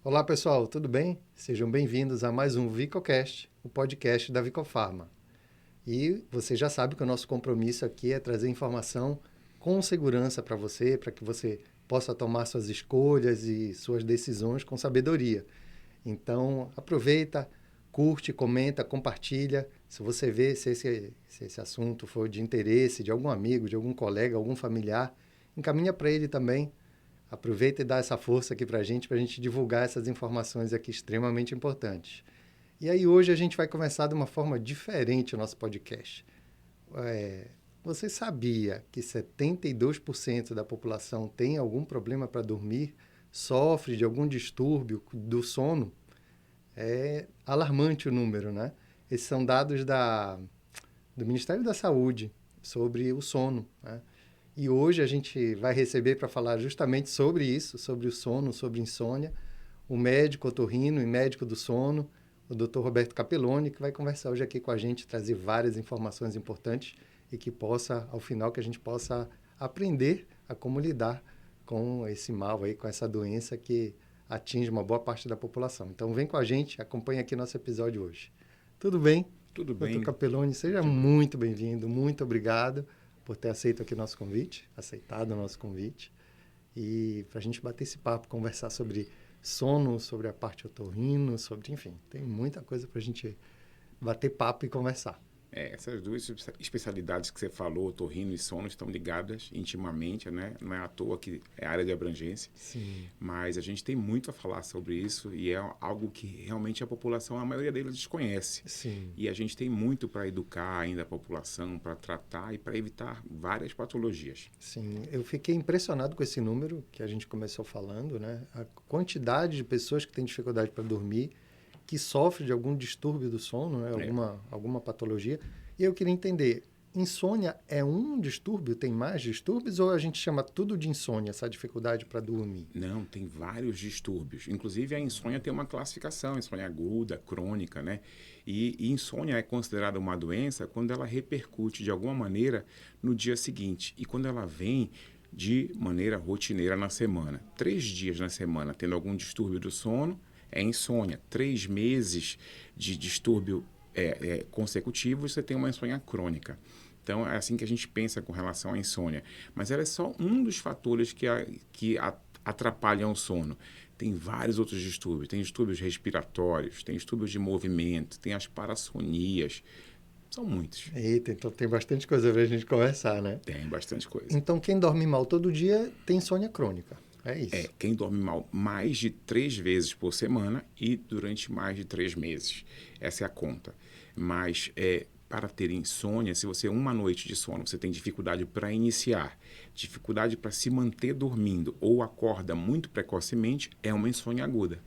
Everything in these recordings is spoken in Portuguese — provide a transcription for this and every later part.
Olá pessoal, tudo bem? Sejam bem-vindos a mais um VicoCast, o podcast da Vicofarma. E você já sabe que o nosso compromisso aqui é trazer informação com segurança para que você possa tomar suas escolhas e suas decisões com sabedoria. Então, aproveita, curte, comenta, compartilha. Se você vê se esse assunto for de interesse de algum amigo, de algum colega, algum familiar, encaminha para ele também. Aproveita e dá essa força aqui para a gente divulgar essas informações aqui extremamente importantes. E aí hoje a gente vai começar de uma forma diferente o nosso podcast. Você sabia que 72% da população tem algum problema para dormir, sofre de algum distúrbio do sono? É alarmante o número, né? Esses são dados do Ministério da Saúde sobre o sono, né? E hoje a gente vai receber para falar justamente sobre isso, sobre o sono, sobre insônia, o médico otorrino e médico do sono, o Dr. Roberto Capelloni, que vai conversar hoje aqui com a gente, trazer várias informações importantes e que possa, ao final, que a gente possa aprender a como lidar com esse mal aí, com essa doença que atinge uma boa parte da população. Então vem com a gente, acompanha aqui nosso episódio hoje. Tudo bem? Tudo Dr. bem, Capelloni, seja de boa. muito bem-vindo, muito obrigado por ter aceito aqui nosso convite, aceitado o nosso convite, e para a gente bater esse papo, conversar sobre sono, sobre a parte otorrino, sobre, enfim, tem muita coisa para a gente bater papo e conversar. Essas duas especialidades que você falou, otorrino e sono, estão ligadas intimamente, né? Não é à toa que é área de abrangência, Sim, mas a gente tem muito a falar sobre isso e é algo que realmente a população, a maioria deles desconhece. sim, E a gente tem muito para educar ainda a população, para tratar e para evitar várias patologias. sim. Eu fiquei impressionado com esse número que a gente começou falando, né? A quantidade de pessoas que têm dificuldade para dormir, que sofrem de algum distúrbio do sono, né? É. Alguma patologia. E eu queria entender, insônia é um distúrbio? Tem mais distúrbios? Ou a gente chama tudo de insônia, essa dificuldade para dormir? Não, tem vários distúrbios. Inclusive, a insônia tem uma classificação, insônia aguda, crônica, né? E insônia é considerada uma doença quando ela repercute de alguma maneira no dia seguinte. E quando ela vem de maneira rotineira na semana. 3 dias na semana tendo algum distúrbio do sono, é insônia. 3 meses de distúrbio consecutivo, você tem uma insônia crônica. Então, é assim que a gente pensa com relação à insônia. Mas ela é só um dos fatores que atrapalham o sono. Tem vários outros distúrbios. Tem distúrbios respiratórios, tem distúrbios de movimento, tem as parassonias. São muitos. Eita, então tem bastante coisa para a gente conversar, né? Tem bastante coisa. Então, quem dorme mal todo dia tem insônia crônica. É isso. Quem dorme mal mais de 3 vezes por semana e durante mais de 3 meses. Essa é a conta. Mas para ter insônia, se você uma noite de sono, você tem dificuldade para iniciar, dificuldade para se manter dormindo ou acorda muito precocemente, é uma insônia aguda.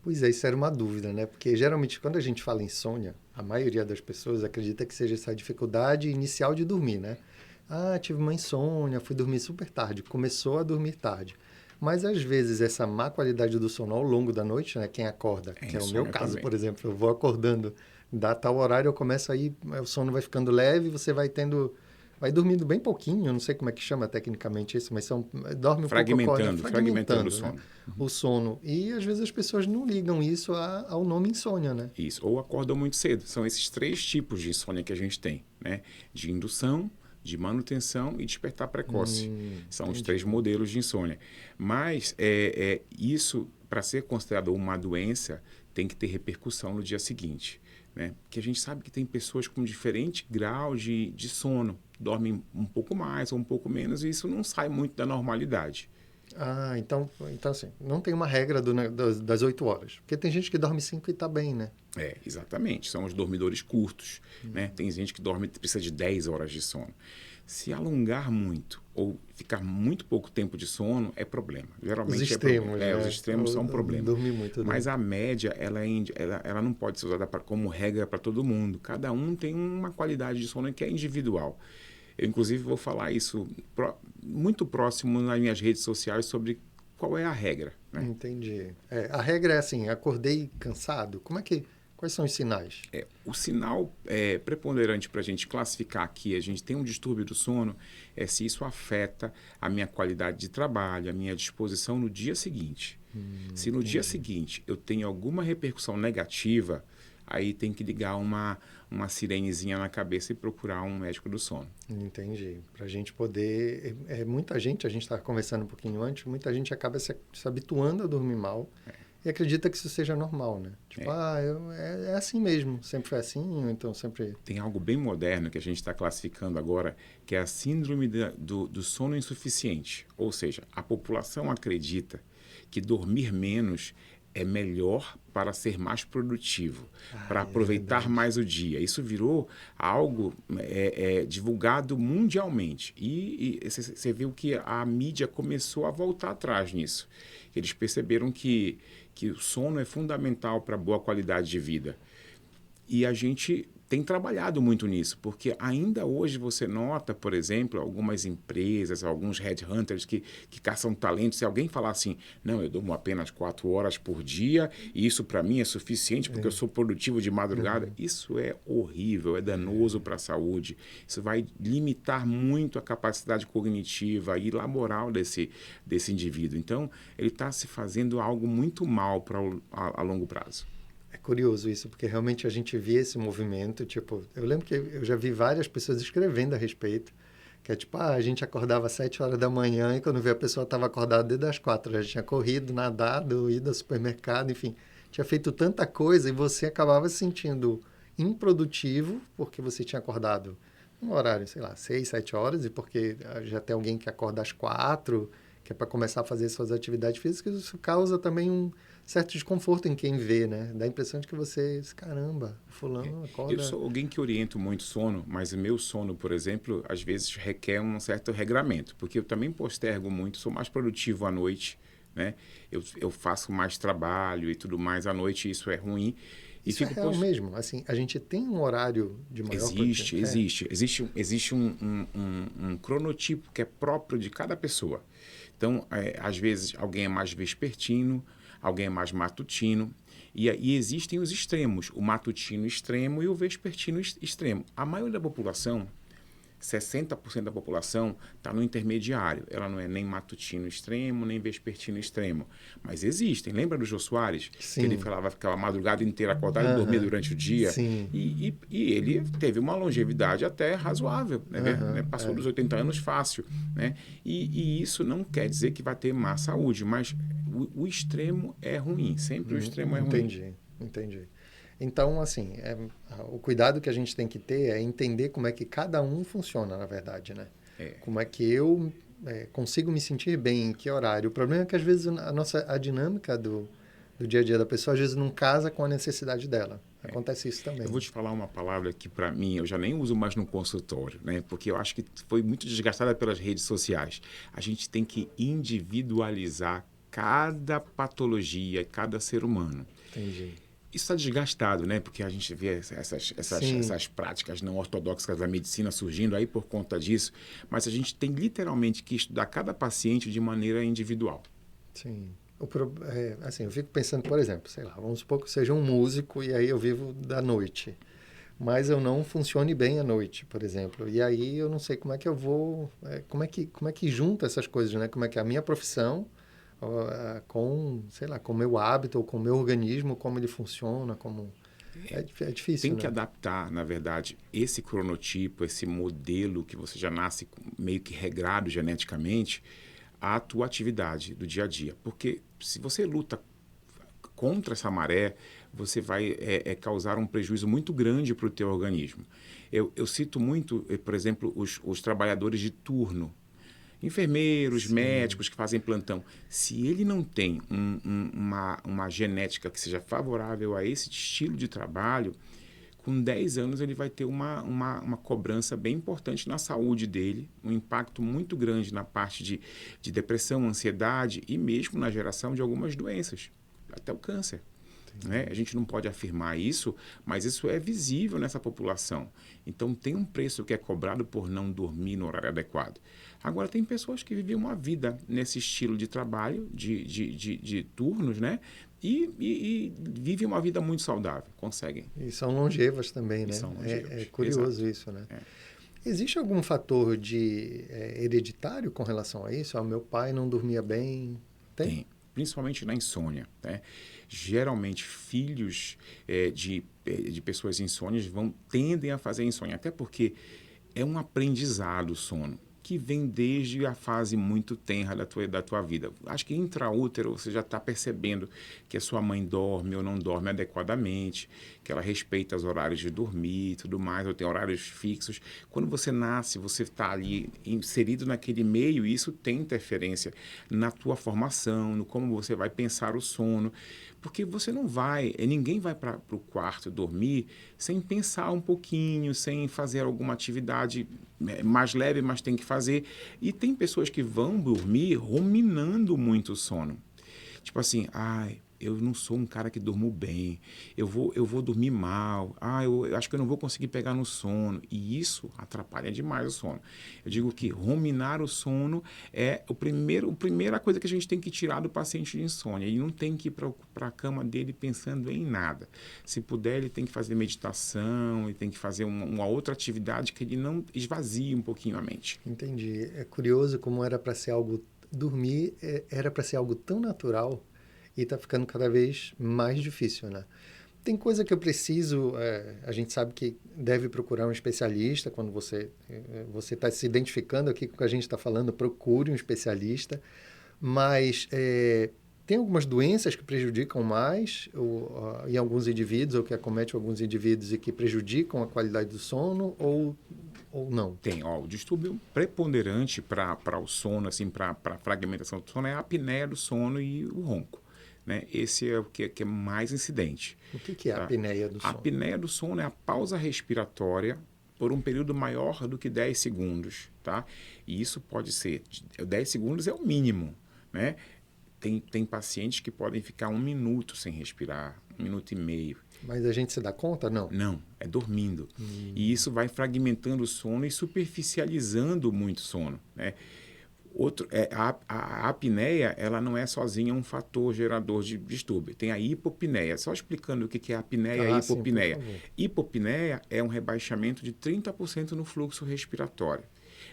Pois é, isso era uma dúvida, né? Porque geralmente quando a gente fala insônia, a maioria das pessoas acredita que seja essa dificuldade inicial de dormir, né? Ah, tive uma insônia, fui dormir super tarde, começou a dormir tarde. Mas às vezes essa má qualidade do sono ao longo da noite, né? Quem acorda, É que é o meu insônia caso, também. por exemplo, eu vou acordando, dá tal horário, eu começo aí, o sono vai ficando leve, você vai dormindo bem pouquinho, eu não sei como é que chama tecnicamente isso, mas dorme um pouco, acorda, Fragmentando o fragmentando, né? sono. O sono. E às vezes as pessoas não ligam isso ao nome insônia, né? Isso, ou acordam muito cedo. São esses 3 tipos de insônia que a gente tem, né? De indução, de manutenção e despertar precoce. São os 3 Entendi. modelos de insônia. Mas isso, para ser considerado uma doença, tem que ter repercussão no dia seguinte, né? Porque a gente sabe que tem pessoas com diferente grau de sono, dormem um pouco mais ou um pouco menos, e isso não sai muito da normalidade. Ah, então assim, não tem uma regra das 8 horas. Porque tem gente que dorme 5 e tá bem, né? Exatamente. São os dormidores curtos, né? Tem gente que precisa de 10 horas de sono. Se alongar muito ou ficar muito pouco tempo de sono, é problema. Os Geralmente é problema. extremos, Os né? extremos são um problema. Dormir muito. Mas a média, ela não pode ser usada como regra para todo mundo. Cada um tem uma qualidade de sono que é individual. Eu, inclusive, vou falar isso muito próximo nas minhas redes sociais sobre qual é a regra, né? Entendi. A regra é assim, acordei cansado. Qual Quais são os sinais? O sinal preponderante para a gente classificar aqui, a gente tem um distúrbio do sono, é se isso afeta a minha qualidade de trabalho, a minha disposição no dia seguinte. Se no dia seguinte eu tenho alguma repercussão negativa, aí tem que ligar uma sirenezinha na cabeça e procurar um médico do sono. Entendi. Para a gente poder... muita gente, a gente estava conversando um pouquinho antes, muita gente acaba se habituando a dormir mal e acredita que isso seja normal, né? Tipo, é assim mesmo, sempre foi assim, então sempre... Tem algo bem moderno que a gente está classificando agora, que é a síndrome do sono insuficiente. Ou seja, a população acredita que dormir menos é melhor para ser mais produtivo, para aproveitar mais o dia. Isso virou algo divulgado mundialmente. E você viu que a mídia começou a voltar atrás nisso. Eles perceberam que o sono é fundamental para a boa qualidade de vida. E a gente tem trabalhado muito nisso, porque ainda hoje você nota, por exemplo, algumas empresas, alguns headhunters que caçam talentos. Se alguém falar assim, não, eu durmo apenas 4 horas por dia e isso para mim é suficiente porque eu sou produtivo de madrugada, isso é horrível, é danoso para a saúde. Isso vai limitar muito a capacidade cognitiva e laboral desse indivíduo. Então, ele está se fazendo algo muito mal a longo prazo. É curioso isso, porque realmente a gente vê esse movimento, tipo, eu lembro que eu já vi várias pessoas escrevendo a respeito, que é tipo, a gente acordava às 7 horas da manhã e quando vê a pessoa estava acordada desde as 4, já tinha corrido, nadado, ido ao supermercado, enfim, tinha feito tanta coisa e você acabava se sentindo improdutivo porque você tinha acordado um horário, sei lá, 6, 7 horas e porque já tem alguém que acorda às 4, que é para começar a fazer suas atividades físicas, isso causa também um certo desconforto em quem vê, né? Dá a impressão de que você, caramba, fulano acorda... Eu sou alguém que oriento muito sono, mas o meu sono, por exemplo, às vezes requer um certo regramento, porque eu também postergo muito, sou mais produtivo à noite, né? Eu faço mais trabalho e tudo mais à noite, isso é ruim. Isso é real mesmo? Assim, a gente tem um horário de maior... Existe um cronotipo que é próprio de cada pessoa. Então, às vezes, alguém é mais vespertino, alguém é mais matutino, e existem os extremos, o matutino extremo e o vespertino extremo. A maioria da população, 60% da população, está no intermediário. Ela não é nem matutino extremo, nem vespertino extremo. Mas existem. Lembra do Jô Soares? Sim. Que ele ficava a madrugada inteira acordado e dormia durante o dia? Sim. E ele teve uma longevidade até razoável. Né? Passou dos 80 anos fácil. Né? E isso não quer dizer que vai ter má saúde, mas o extremo é ruim. Sempre o extremo é ruim. Entendi. Então, assim, o cuidado que a gente tem que ter é entender como é que cada um funciona, na verdade, né? Como é que eu consigo me sentir bem, em que horário. O problema é que, às vezes, a dinâmica do dia a dia da pessoa, às vezes, não casa com a necessidade dela. Acontece isso também. Eu vou te falar uma palavra que, para mim, eu já nem uso mais no consultório, né? Porque eu acho que foi muito desgastada pelas redes sociais. A gente tem que individualizar cada patologia, cada ser humano. Entendi. Isso está desgastado, né? Porque a gente vê essas práticas não ortodoxas da medicina surgindo aí por conta disso. Mas a gente tem literalmente que estudar cada paciente de maneira individual. Sim. Assim, eu fico pensando, por exemplo, sei lá, vamos supor que eu seja um músico e aí eu vivo da noite. Mas eu não funcione bem à noite, por exemplo. E aí eu não sei como é que eu vou... como é que junta essas coisas, né? Como é que a minha profissão... com, sei lá, com o meu hábito ou com o meu organismo, como ele funciona, como... É difícil, Tem que adaptar, na verdade, esse cronotipo, esse modelo que você já nasce meio que regrado geneticamente, à tua atividade do dia a dia. Porque se você luta contra essa maré, você vai causar um prejuízo muito grande para o teu organismo. Eu cito muito, por exemplo, os trabalhadores de turno, enfermeiros, médicos que fazem plantão. Se ele não tem uma genética que seja favorável a esse estilo de trabalho, com 10 anos ele vai ter uma cobrança bem importante na saúde dele, um impacto muito grande na parte de depressão, ansiedade e mesmo na geração de algumas doenças, até o câncer. né? A gente não pode afirmar isso, mas isso é visível nessa população. Então, tem um preço que é cobrado por não dormir no horário adequado. Agora, tem pessoas que vivem uma vida nesse estilo de trabalho, de turnos, né? E vivem uma vida muito saudável, conseguem. E são longevas também, E né? são longevas. É curioso Exato. isso, né? É. Existe algum fator de hereditário com relação a isso? Meu pai não dormia bem. Tem, principalmente na insônia, né? Geralmente, filhos de pessoas insônias tendem a fazer insônia, até porque é um aprendizado o sono, que vem desde a fase muito tenra da tua vida. Acho que intraútero você já está percebendo que a sua mãe dorme ou não dorme adequadamente, que ela respeita os horários de dormir e tudo mais, ou tem horários fixos. Quando você nasce, você está ali inserido naquele meio e isso tem interferência na tua formação, no como você vai pensar o sono. Porque você não vai, ninguém vai para o quarto dormir sem pensar um pouquinho, sem fazer alguma atividade mais leve, mas tem que fazer. E tem pessoas que vão dormir ruminando muito o sono. Tipo assim, eu não sou um cara que durmo bem, eu vou dormir mal, eu acho que eu não vou conseguir pegar no sono. E isso atrapalha demais o sono. Eu digo que ruminar o sono é a primeira coisa que a gente tem que tirar do paciente de insônia. Ele não tem que ir para a cama dele pensando em nada. Se puder, ele tem que fazer meditação, ele tem que fazer uma outra atividade que ele não esvazie um pouquinho a mente. Entendi. É curioso como era para ser algo... Dormir era para ser algo tão natural e está ficando cada vez mais difícil, né? Tem coisa que eu preciso... a gente sabe que deve procurar um especialista quando você está se identificando aqui com o que a gente está falando, procure um especialista, mas tem algumas doenças que prejudicam mais em alguns indivíduos, ou que acometem alguns indivíduos e que prejudicam a qualidade do sono, ou não? Tem, o distúrbio preponderante para o sono, assim, para a fragmentação do sono é a apneia do sono e o ronco. Né? Esse é o que é mais incidente. O que é a apneia do sono? A apneia do sono é a pausa respiratória por um período maior do que 10 segundos. Tá? E isso pode ser, 10 segundos é o mínimo. Né? Tem pacientes que podem ficar 1 minuto sem respirar, 1 minuto e meio. Mas a gente se dá conta, não? Não, é dormindo. E isso vai fragmentando o sono e superficializando muito o sono. Né? A apneia, ela não é sozinha um fator gerador de distúrbio. Tem a hipopneia. Só explicando o que é a apneia e a hipopneia. Sim, Hipopneia é um rebaixamento de 30% no fluxo respiratório.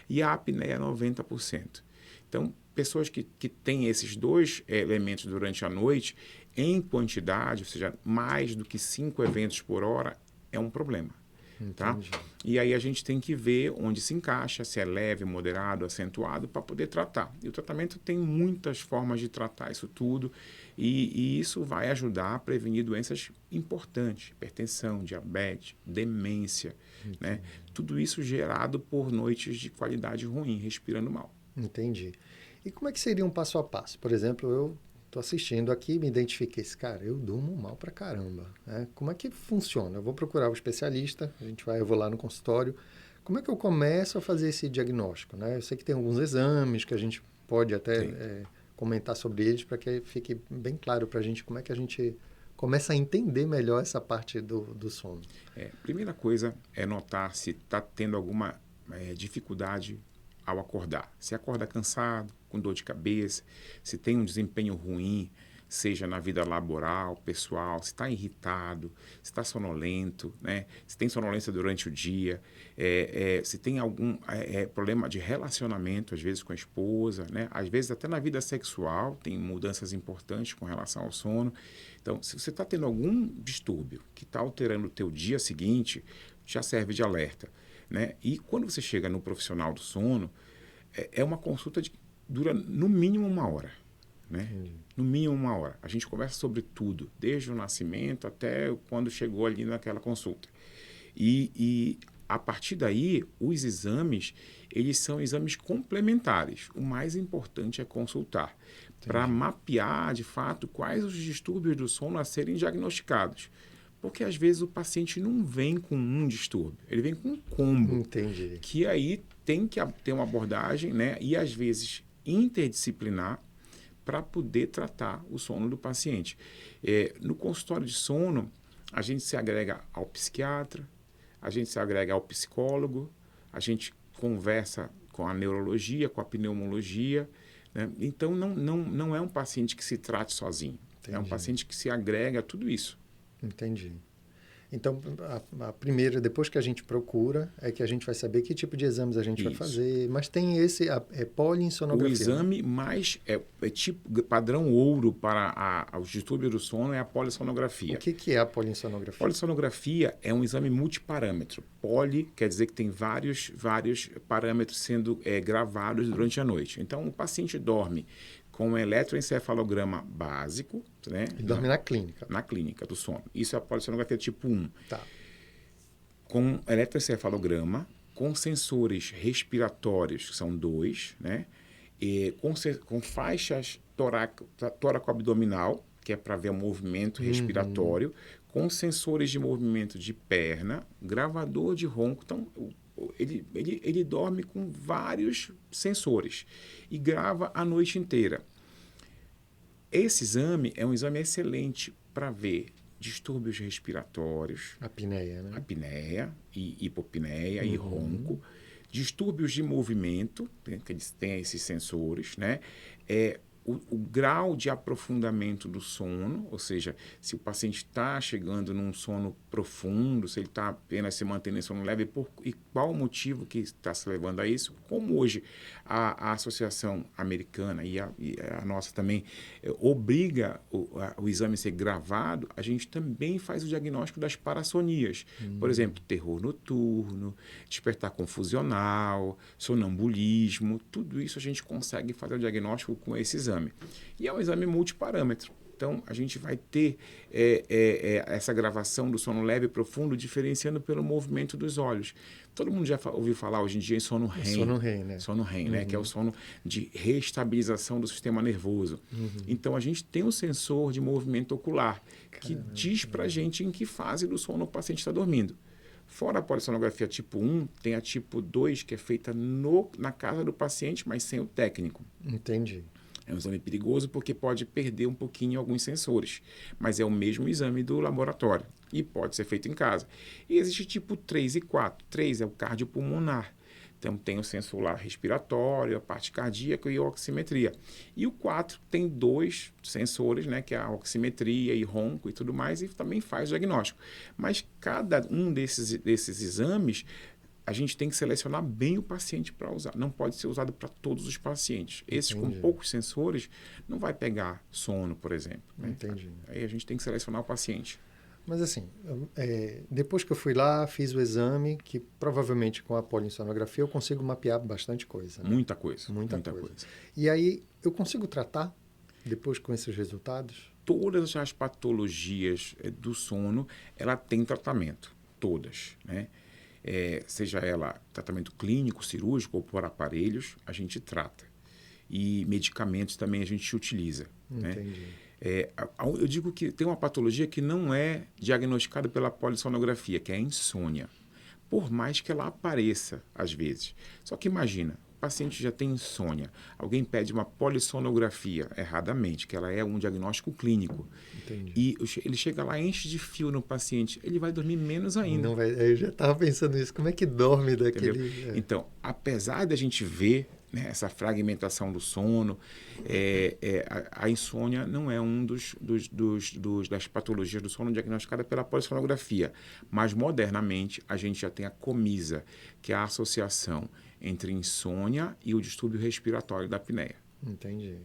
E a apneia, 90%. Então, pessoas que têm esses dois elementos durante a noite, em quantidade, ou seja, mais do que 5 eventos por hora, é um problema. Tá? E aí a gente tem que ver onde se encaixa, se é leve, moderado, acentuado, para poder tratar. E o tratamento tem muitas formas de tratar isso tudo, e isso vai ajudar a prevenir doenças importantes, hipertensão, diabetes, demência, né? Tudo isso gerado por noites de qualidade ruim, respirando mal. Entendi. E como é que seria um passo a passo? Por exemplo, eu estou assistindo aqui, me identifiquei, cara, eu durmo mal pra caramba. Né? Como é que funciona? Eu vou procurar o especialista, eu vou lá no consultório. Como é que eu começo a fazer esse diagnóstico? Né? Eu sei que tem alguns exames que a gente pode até comentar sobre eles para que fique bem claro para a gente como é que a gente começa a entender melhor essa parte do sono. Primeira coisa é notar se está tendo alguma dificuldade ao acordar. Se acorda cansado, com dor de cabeça, se tem um desempenho ruim, seja na vida laboral, pessoal, se está irritado, se está sonolento, né? Se tem sonolência durante o dia, se tem algum problema de relacionamento, às vezes com a esposa, né? Às vezes até na vida sexual tem mudanças importantes com relação ao sono. Então, se você está tendo algum distúrbio que está alterando o teu dia seguinte, já serve de alerta. Né? E quando você chega no profissional do sono, é uma consulta que dura no mínimo 1 hora. Né? No mínimo 1 hora. A gente conversa sobre tudo, desde o nascimento até quando chegou ali naquela consulta. E a partir daí, os exames, eles são exames complementares. O mais importante é consultar, para mapear, de fato, quais os distúrbios do sono a serem diagnosticados. Porque, às vezes, o paciente não vem com um distúrbio, ele vem com um combo. Entendi. Que aí tem que ter uma abordagem, né? E, às vezes, interdisciplinar, para poder tratar o sono do paciente. No consultório de sono, a gente se agrega ao psiquiatra, a gente se agrega ao psicólogo, a gente conversa com a neurologia, com a pneumologia, né? Então, não é um paciente que se trate sozinho. Entendi. É um paciente que se agrega a tudo isso. Entendi. Então, a primeira, depois que a gente procura, é que a gente vai saber que tipo de exames a gente vai fazer. Mas tem é poliinsonografia. O exame mais tipo padrão ouro para os distúrbios do sono é a polissonografia. O que é a poliinsonografia? Polissonografia é um exame multiparâmetro. Poli quer dizer que tem vários parâmetros sendo gravados durante a noite. Então, o paciente dorme com um eletroencefalograma básico, né? E dorme na clínica. Na clínica do sono. Isso é a polissonografia tipo 1. Tá. Com eletroencefalograma, com sensores respiratórios, que são 2, né? E com faixas tóraco-abdominal, que é para ver o movimento respiratório, com sensores de movimento de perna, gravador de ronco. Então, ele dorme com vários sensores e grava a noite inteira. Esse exame é um exame excelente para ver distúrbios respiratórios, apneia, né? Apneia e hipopneia e ronco, distúrbios de movimento, que eles têm esses sensores, né? O grau de aprofundamento do sono, ou seja, se o paciente está chegando num sono profundo, se ele está apenas se mantendo em sono leve, e qual o motivo que está se levando a isso. Como hoje a Associação Americana e a nossa também obriga o exame a ser gravado, a gente também faz o diagnóstico das parassonias. Por exemplo, terror noturno, despertar confusional, sonambulismo, tudo isso a gente consegue fazer o diagnóstico com esse exame. E é um exame multiparâmetro. Então, a gente vai ter essa gravação do sono leve e profundo diferenciando pelo movimento dos olhos. Todo mundo já ouviu falar hoje em dia em sono REM. Sono REM, né? Sono REM, né? Que é o sono de reestabilização do sistema nervoso. Então, a gente tem um sensor de movimento ocular que diz para a gente em que fase do sono o paciente está dormindo. Fora a polissonografia tipo 1, tem a tipo 2, que é feita na casa do paciente, mas sem o técnico. Entendi. É um exame perigoso porque pode perder um pouquinho alguns sensores, mas é o mesmo exame do laboratório e pode ser feito em casa. E existe tipo 3 e 4. 3 é o cardiopulmonar. Então, tem o sensor lá respiratório, a parte cardíaca e a oximetria. E o 4 tem 2 sensores, né, que é a oximetria e ronco e tudo mais, e também faz o diagnóstico. Mas cada um desses exames, a gente tem que selecionar bem o paciente para usar. Não pode ser usado para todos os pacientes. Esses com poucos sensores não vai pegar sono, por exemplo. Né? Entendi. Aí a gente tem que selecionar o paciente. Mas assim, depois que eu fui lá, fiz o exame, que provavelmente com a poliinsonografia eu consigo mapear bastante coisa. Né? Muita coisa. Muita coisa. E aí, eu consigo tratar depois com esses resultados? Todas as patologias do sono, ela tem tratamento. Todas, né? Seja ela tratamento clínico, cirúrgico ou por aparelhos, a gente trata. E medicamentos também a gente utiliza. Entendi. Né? Eu digo que tem uma patologia que não é diagnosticada pela polissonografia, que é a insônia. Por mais que ela apareça, às vezes. Só que imagina, o paciente já tem insônia. Alguém pede uma polissonografia, erradamente, que ela é um diagnóstico clínico. Entendi. E ele chega lá, enche de fio no paciente, ele vai dormir menos ainda. Não vai, eu já estava pensando nisso, como é que dorme daquele... Então, apesar da gente ver, né, essa fragmentação do sono, a insônia não é um das patologias do sono diagnosticada pela polissonografia. Mas, modernamente, a gente já tem a COMISA, que é a associação entre insônia e o distúrbio respiratório da apneia. Entendi.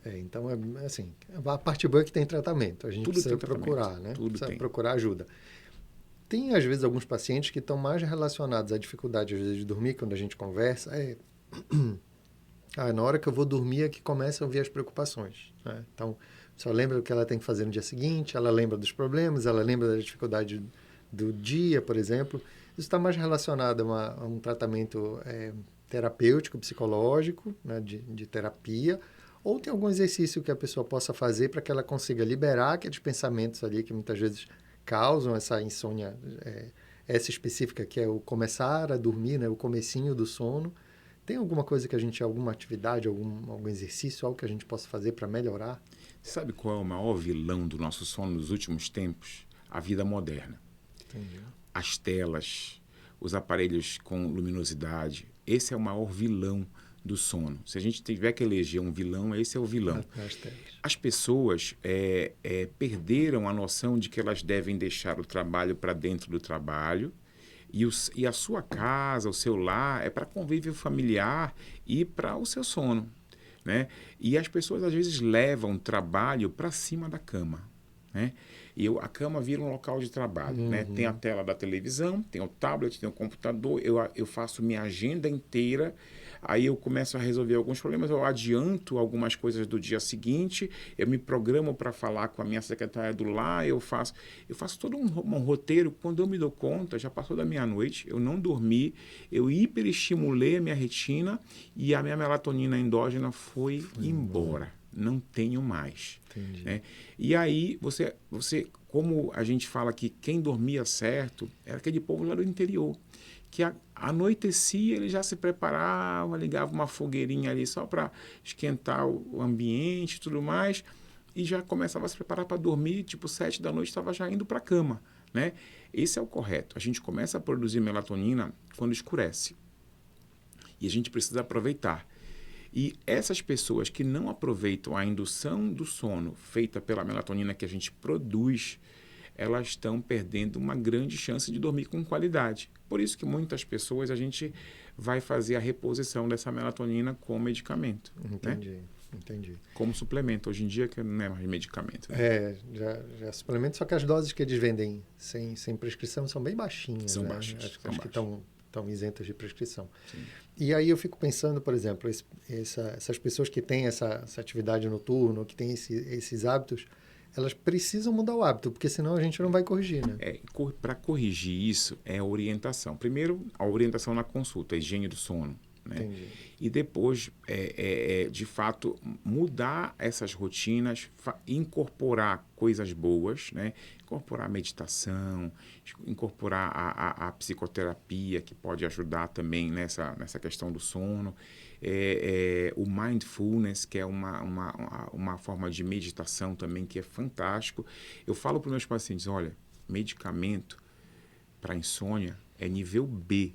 Então, assim, a parte boa é que tem tratamento. A gente precisa procurar, né? Precisa procurar ajuda. Tem, às vezes, alguns pacientes que estão mais relacionados à dificuldade, às vezes, de dormir, quando a gente conversa. Na hora que eu vou dormir é que começam a vir as preocupações. Né? Então, só lembra do que ela tem que fazer no dia seguinte, ela lembra dos problemas, ela lembra da dificuldade do dia, por exemplo. Isso está mais relacionado a um tratamento terapêutico, psicológico, né? de terapia, ou tem algum exercício que a pessoa possa fazer para que ela consiga liberar aqueles pensamentos ali que muitas vezes causam essa insônia, essa específica, que é o começar a dormir, né? O comecinho do sono. Tem alguma coisa que a gente, alguma atividade, algum exercício, algo que a gente possa fazer para melhorar? Sabe qual é o maior vilão do nosso sono nos últimos tempos? A vida moderna. Entendi. As telas, os aparelhos com luminosidade. Esse é o maior vilão do sono. Se a gente tiver que eleger um vilão, esse é o vilão. As telas. As pessoas perderam a noção de que elas devem deixar o trabalho para dentro do trabalho e a sua casa, o seu lar, é para convívio familiar e para o seu sono, né? E as pessoas, às vezes, levam o trabalho para cima da cama, né? E a cama vira um local de trabalho, né? Tem a tela da televisão, tem o tablet, tem o computador, eu faço minha agenda inteira, aí eu começo a resolver alguns problemas, eu adianto algumas coisas do dia seguinte, eu me programo para falar com a minha secretária do lar, eu faço todo um roteiro. Quando eu me dou conta, já passou da meia-noite, eu não dormi, eu hiperestimulei a minha retina e a minha melatonina endógena foi embora. Não tenho mais. Entendi. Né? E aí, você, como a gente fala que quem dormia certo era aquele povo lá do interior, que anoitecia, ele já se preparava, ligava uma fogueirinha ali só para esquentar o ambiente e tudo mais, e já começava a se preparar para dormir, tipo 7 da noite, estava já indo para a cama. Né? Esse é o correto. A gente começa a produzir melatonina quando escurece. E a gente precisa aproveitar. E essas pessoas que não aproveitam a indução do sono feita pela melatonina que a gente produz, elas estão perdendo uma grande chance de dormir com qualidade. Por isso que muitas pessoas a gente vai fazer a reposição dessa melatonina com medicamento. Entendi, né? Entendi. Como suplemento. Hoje em dia que não é mais medicamento. Né? Já é suplemento, só que as doses que eles vendem sem prescrição são bem baixinhas. São né? baixas. Acho que estão isentas de prescrição. Sim. E aí eu fico pensando, por exemplo, essas pessoas que têm essa atividade noturna, que têm esses hábitos, elas precisam mudar o hábito, porque senão a gente não vai corrigir, né? Para corrigir isso é a orientação. Primeiro, a orientação na consulta, a higiene do sono. Né? Entendi. E depois, de fato, mudar essas rotinas, incorporar coisas boas, né? Incorporar a meditação, incorporar a psicoterapia, que pode ajudar também nessa questão do sono, o mindfulness, que é uma forma de meditação também, que é fantástico. Eu falo para os meus pacientes, olha, medicamento para insônia é nível B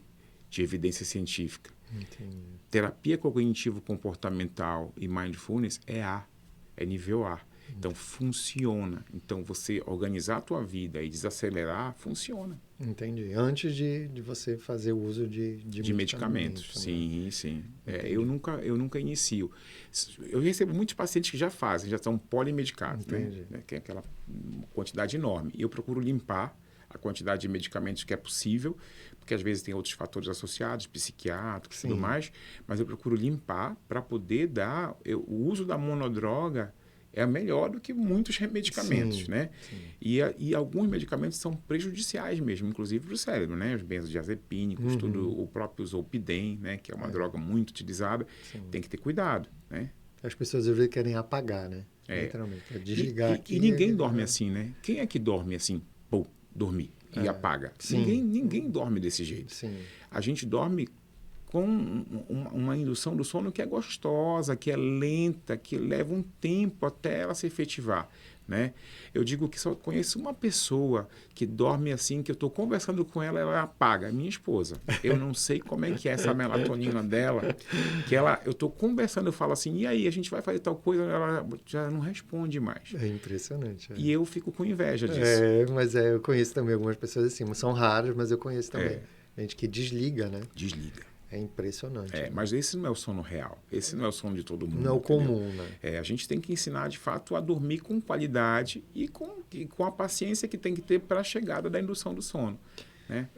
de evidência científica. Entendi. Terapia cognitivo-comportamental e mindfulness é A, é nível A. Então, funciona. Então, você organizar a tua vida e desacelerar, funciona. Entendi. Antes de você fazer o uso de medicamentos. Né? Sim. Eu nunca inicio. Eu recebo muitos pacientes que já fazem, já estão polimedicados, né? Que é aquela quantidade enorme. E eu procuro limpar a quantidade de medicamentos que é possível, porque às vezes tem outros fatores associados, psiquiátricos e tudo mais, mas eu procuro limpar para poder dar... o uso da monodroga é melhor do que muitos medicamentos, né? Sim. E alguns medicamentos são prejudiciais mesmo, inclusive para o cérebro, né? Os benzodiazepínicos, o próprio Zolpidem, né? Que é uma droga muito utilizada, tem que ter cuidado, né? As pessoas às vezes querem apagar, né? Literalmente, desligar e ninguém dorme assim, né? Quem é que dorme assim? Pô, dormir e apaga. Ninguém dorme desse jeito. Sim. A gente dorme com uma indução do sono que é gostosa, que é lenta, que leva um tempo até ela se efetivar, né? Eu digo que só conheço uma pessoa que dorme assim, que eu estou conversando com ela, ela apaga, minha esposa. Eu não sei como é que é essa melatonina dela, que eu estou conversando, eu falo assim, e aí, a gente vai fazer tal coisa, ela já não responde mais. É impressionante. E eu fico com inveja disso. Mas eu conheço também algumas pessoas assim, são raras, mas eu conheço também. Gente que desliga, né? Desliga. É impressionante. Né? Mas esse não é o sono real. Esse não é o sono de todo mundo. Não é o comum, né? A gente tem que ensinar, de fato, a dormir com qualidade e com a paciência que tem que ter para a chegada da indução do sono. Né?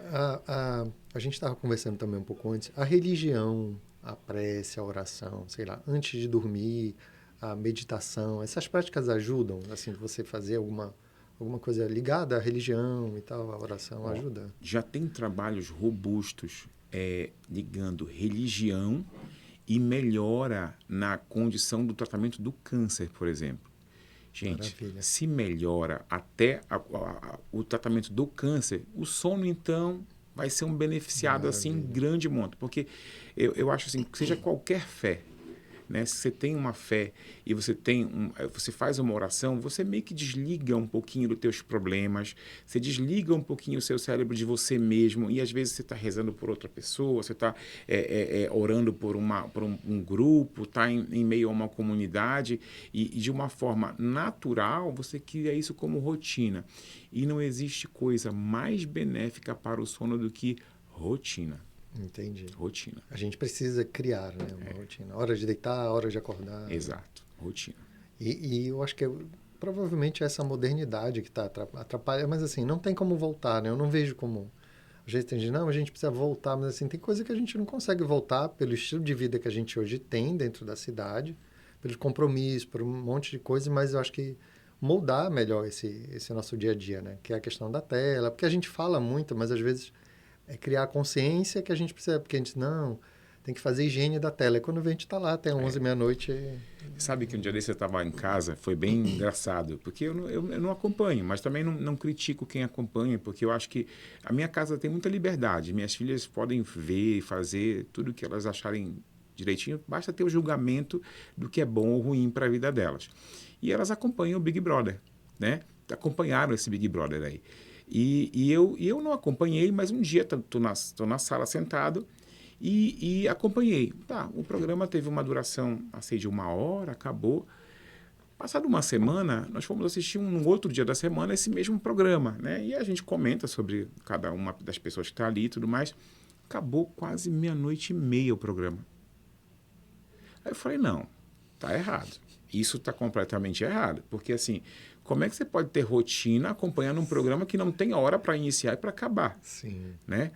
A gente estava conversando também um pouco antes. A religião, a prece, a oração, sei lá, antes de dormir, a meditação, essas práticas ajudam, assim, você fazer alguma coisa ligada à religião e tal, a oração ajuda? Já tem trabalhos robustos ligando religião e melhora na condição do tratamento do câncer, por exemplo. Gente, Maravilha. Se melhora até o tratamento do câncer, o sono, então, vai ser um beneficiado assim em grande monta. Porque eu acho assim, que seja qualquer fé, né? Se você tem uma fé e você faz uma oração, você meio que desliga um pouquinho dos teus problemas, você desliga um pouquinho o seu cérebro de você mesmo, e às vezes você está rezando por outra pessoa, você está orando por um grupo, está em meio a uma comunidade, e de uma forma natural você cria isso como rotina. E não existe coisa mais benéfica para o sono do que rotina. Entendi. Rotina. A gente precisa criar, né, uma rotina. Hora de deitar, hora de acordar. Exato. Rotina. E eu acho que provavelmente essa modernidade que está atrapalha, mas assim, não tem como voltar, né? Eu não vejo como... A gente tem não, a gente precisa voltar, mas assim, tem coisa que a gente não consegue voltar pelo estilo de vida que a gente hoje tem dentro da cidade, pelos compromissos, por um monte de coisa, mas eu acho que moldar melhor esse nosso dia a dia, né? Que é a questão da tela, porque a gente fala muito, mas às vezes é criar a consciência que a gente precisa, porque a gente não tem que fazer higiene da tela. E quando a gente está lá até 11, meia-noite... Sabe que um dia desse eu estava em casa, foi bem engraçado, porque eu não acompanho, mas também não critico quem acompanha, porque eu acho que a minha casa tem muita liberdade. Minhas filhas podem ver e fazer tudo o que elas acharem direitinho, basta ter o julgamento do que é bom ou ruim para a vida delas. E elas acompanham o Big Brother, né? Acompanharam esse Big Brother aí. E eu não acompanhei, mas um dia estou na sala sentado e acompanhei. Tá, o programa teve uma duração assim, de 1 hora, acabou. Passado uma semana, nós fomos assistir um outro dia da semana esse mesmo programa, né? E a gente comenta sobre cada uma das pessoas que está ali e tudo mais. Acabou quase 00:30 o programa. Aí eu falei, não, tá errado. Isso está completamente errado. Porque assim, como é que você pode ter rotina acompanhando um programa que não tem hora para iniciar e para acabar? Sim. Né?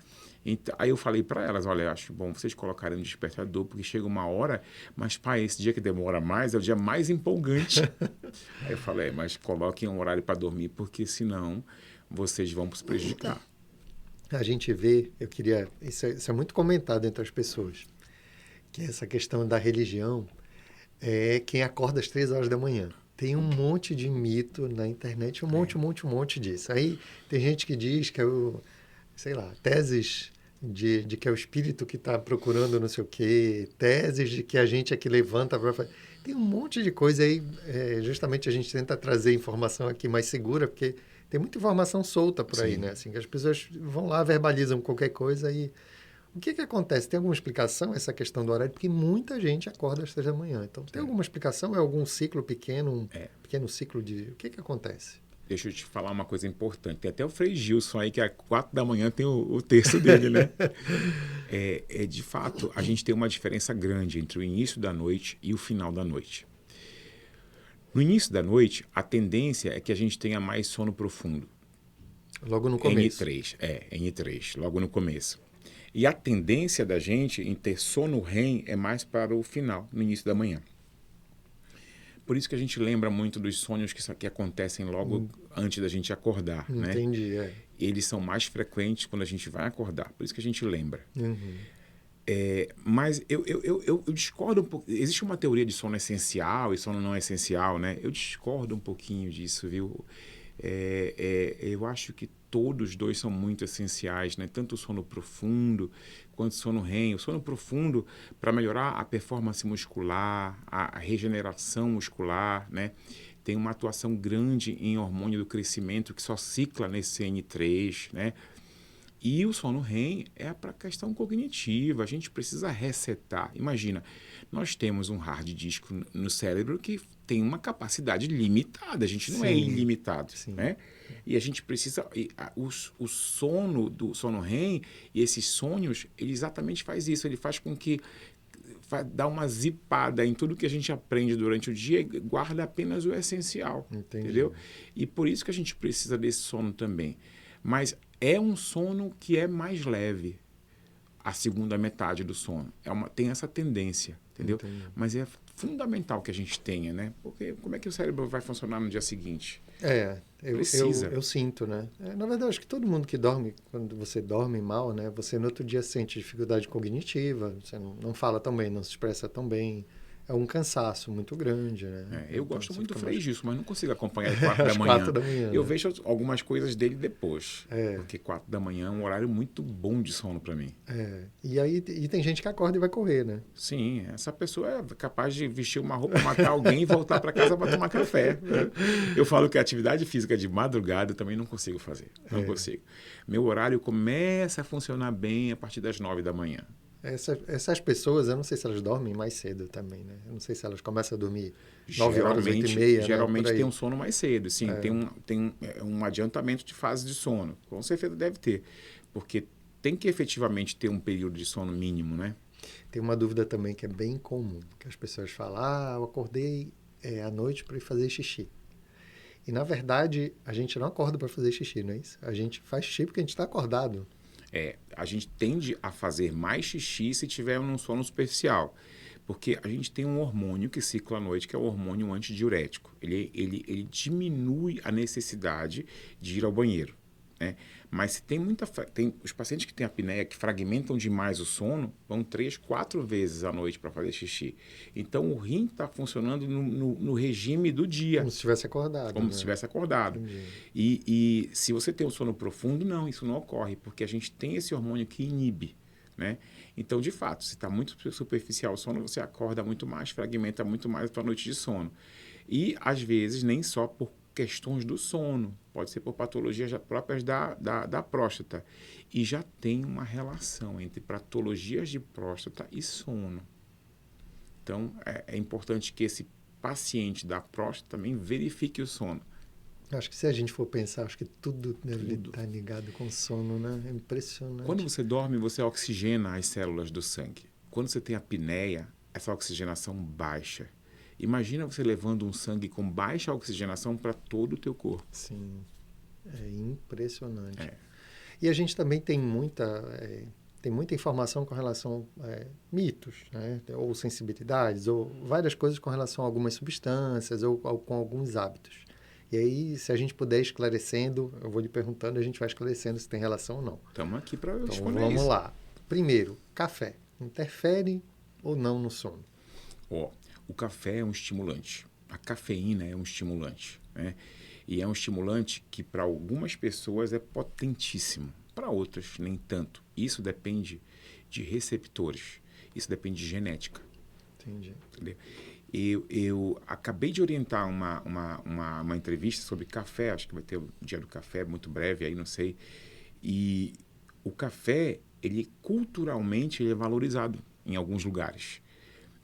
Então, aí eu falei para elas, olha, eu acho bom vocês colocarem um despertador, porque chega uma hora, mas pai, esse dia que demora mais é o dia mais empolgante. Aí eu falei, mas coloquem um horário para dormir, porque senão vocês vão se prejudicar. A gente vê, isso é muito comentado entre as pessoas, que essa questão da religião é quem acorda às 3 horas da manhã. Tem um monte de mito na internet, um monte disso. Aí tem gente que diz que é sei lá, teses de que é o espírito que está procurando não sei o quê, teses de que a gente é que levanta para... Tem um monte de coisa aí, justamente a gente tenta trazer informação aqui mais segura, porque tem muita informação solta por aí, né? Assim, que as pessoas vão lá, verbalizam qualquer coisa e... O que acontece? Tem alguma explicação essa questão do horário? Porque muita gente acorda às 3 da manhã. Então, tem alguma explicação? É algum ciclo pequeno, um pequeno ciclo de... O que acontece? Deixa eu te falar uma coisa importante. Tem até o Frei Gilson aí, que às 4 da manhã tem o texto dele, né? De fato, a gente tem uma diferença grande entre o início da noite e o final da noite. No início da noite, a tendência é que a gente tenha mais sono profundo. Logo no começo. N3, logo no começo. E a tendência da gente em ter sono REM é mais para o final, no início da manhã. Por isso que a gente lembra muito dos sonhos que acontecem logo antes da gente acordar. Entendi, né? Eles são mais frequentes quando a gente vai acordar. Por isso que a gente lembra. Mas eu discordo um pouco. Existe uma teoria de sono essencial e sono não essencial, né? Eu discordo um pouquinho disso, viu? Eu acho que todos os dois são muito essenciais, né? Tanto o sono profundo quanto o sono REM. O sono profundo para melhorar a performance muscular, a regeneração muscular, né? Tem uma atuação grande em hormônio do crescimento que só cicla nesse N3, né? E o sono REM é para a questão cognitiva. A gente precisa resetar. Imagina, nós temos um hard disk no cérebro que tem uma capacidade limitada. A gente não é ilimitado, né? E a gente precisa... O sono do sono REM e esses sonhos, ele exatamente faz isso. Ele faz com que dá uma zipada em tudo que a gente aprende durante o dia e guarda apenas o essencial. Entendeu? E por isso que a gente precisa desse sono também. Mas é um sono que é mais leve, a segunda metade do sono. Tem essa tendência, entendeu? Mas é fundamental que a gente tenha, né? Porque como é que o cérebro vai funcionar no dia seguinte? Eu sinto, né? Na verdade, acho que todo mundo que dorme, quando você dorme mal, né? Você no outro dia sente dificuldade cognitiva, você não fala tão bem, não se expressa tão bem. é um cansaço muito grande, né? Eu Então, gosto você muito do fica Frei mais... Gilson, mas não consigo acompanhar ele 4 da Às manhã. 4 da manhã, Eu né? vejo algumas coisas dele depois, É. porque 4 da manhã é um horário muito bom de sono para mim. E aí tem gente que acorda e vai correr, né? Sim, essa pessoa é capaz de vestir uma roupa, matar alguém e voltar para casa para tomar café. Eu falo que a atividade física de madrugada eu também não consigo fazer. Não consigo. Meu horário começa a funcionar bem a partir das 9 da manhã. Essas pessoas, eu não sei se elas dormem mais cedo também, né? Eu não sei se elas começam a dormir 9 horas, 8h30, né? Por Geralmente aí. tem um sono mais cedo, sim. Tem um adiantamento de fase de sono. Com certeza deve ter. Porque tem que efetivamente ter um período de sono mínimo, né? Tem uma dúvida também que é bem comum, que as pessoas falam, eu acordei à noite para ir fazer xixi. E, na verdade, a gente não acorda para fazer xixi, não é isso? A gente faz xixi porque a gente está acordado. A gente tende a fazer mais xixi se tiver um sono superficial. Porque a gente tem um hormônio que cicla à noite, que é o hormônio antidiurético. Ele diminui a necessidade de ir ao banheiro, né? Mas se tem os pacientes que têm apneia, que fragmentam demais o sono, vão 3, 4 vezes à noite para fazer xixi. Então, o rim está funcionando no regime do dia. Como se estivesse acordado. Como se estivesse acordado. E se você tem um sono profundo, não, isso não ocorre, porque a gente tem esse hormônio que inibe, né? Então, de fato, se está muito superficial o sono, você acorda muito mais, fragmenta muito mais a sua noite de sono. E, às vezes, nem só por questões do sono, pode ser por patologias próprias da próstata. E já tem uma relação entre patologias de próstata e sono. Então, é importante que esse paciente da próstata também verifique o sono. Acho que se a gente for pensar, acho que tudo deve estar ligado com sono, né? É impressionante. Quando você dorme, você oxigena as células do sangue. Quando você tem apneia, essa oxigenação baixa. Imagina você levando um sangue com baixa oxigenação para todo o teu corpo. Sim, é impressionante. E a gente também tem muita informação com relação a mitos, né? Ou sensibilidades, ou várias coisas com relação a algumas substâncias, ou com alguns hábitos. E aí, se a gente puder esclarecendo, eu vou lhe perguntando, a gente vai esclarecendo se tem relação ou não. Estamos aqui para responder isso. Então, vamos lá. Primeiro, café. Interfere ou não no sono? O café é um estimulante. A cafeína é um estimulante, né? E é um estimulante que para algumas pessoas é potentíssimo. Para outras, nem tanto. Isso depende de receptores. Isso depende de genética. Entendi. Entendeu? Eu acabei de orientar uma entrevista sobre café, acho que vai ter o dia do café, muito breve, aí não sei. E o café, culturalmente, ele é valorizado em alguns lugares.